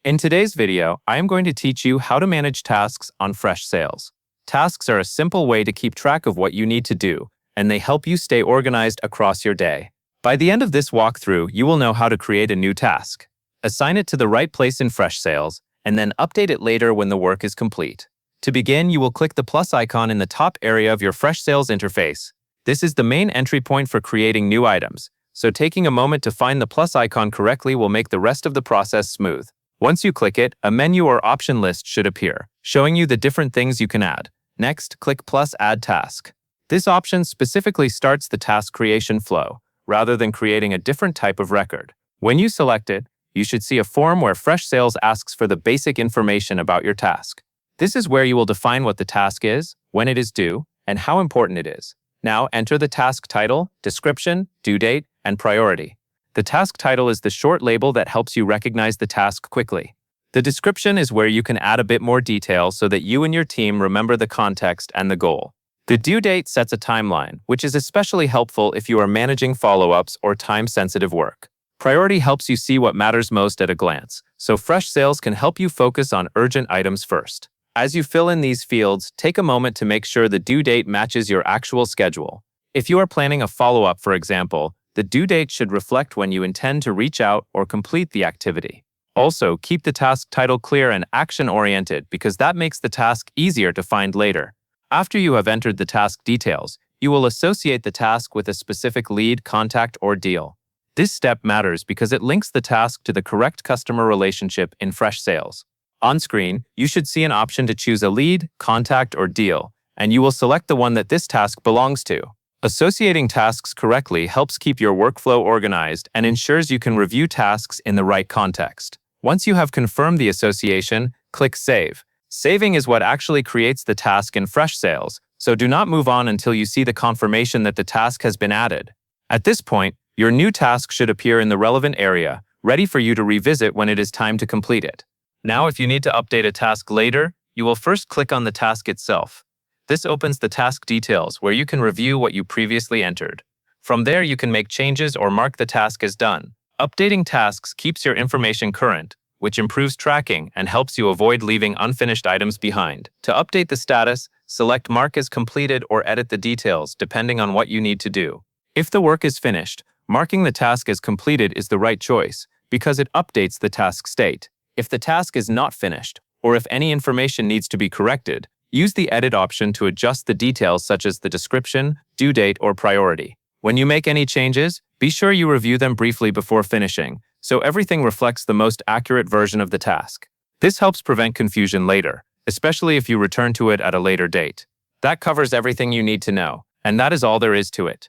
In today's video, I am going to teach you how to manage tasks on Freshsales. Tasks are a simple way to keep track of what you need to do, and they help you stay organized across your day. By the end of this walkthrough, you will know how to create a new task, assign it to the right place in Freshsales, and then update it later when the work is complete. To begin, you will click the plus icon in the top area of your Freshsales interface. This is the main entry point for creating new items, so taking a moment to find the plus icon correctly will make the rest of the process smooth. Once you click it, a menu or option list should appear, showing you the different things you can add. Next, click plus Add Task. This option specifically starts the task creation flow, rather than creating a different type of record. When you select it, you should see a form where Freshsales asks for the basic information about your task. This is where you will define what the task is, when it is due, and how important it is. Now enter the task title, description, due date, and priority. The task title is the short label that helps you recognize the task quickly. The description is where you can add a bit more detail so that you and your team remember the context and the goal. The due date sets a timeline, which is especially helpful if you are managing follow-ups or time-sensitive work. Priority helps you see what matters most at a glance, so Freshsales can help you focus on urgent items first. As you fill in these fields, take a moment to make sure the due date matches your actual schedule. If you are planning a follow-up, for example, the due date should reflect when you intend to reach out or complete the activity. Also, keep the task title clear and action-oriented because that makes the task easier to find later. After you have entered the task details, you will associate the task with a specific lead, contact, or deal. This step matters because it links the task to the correct customer relationship in Freshsales. On screen, you should see an option to choose a lead, contact, or deal, and you will select the one that this task belongs to. Associating tasks correctly helps keep your workflow organized and ensures you can review tasks in the right context. Once you have confirmed the association, click Save. Saving is what actually creates the task in Freshsales, so do not move on until you see the confirmation that the task has been added. At this point, your new task should appear in the relevant area, ready for you to revisit when it is time to complete it. Now, if you need to update a task later, you will first click on the task itself. This opens the task details where you can review what you previously entered. From there, you can make changes or mark the task as done. Updating tasks keeps your information current, which improves tracking and helps you avoid leaving unfinished items behind. To update the status, select Mark as completed or edit the details depending on what you need to do. If the work is finished, marking the task as completed is the right choice because it updates the task state. If the task is not finished, or if any information needs to be corrected, use the Edit option to adjust the details such as the description, due date, or priority. When you make any changes, be sure you review them briefly before finishing, so everything reflects the most accurate version of the task. This helps prevent confusion later, especially if you return to it at a later date. That covers everything you need to know, and that is all there is to it.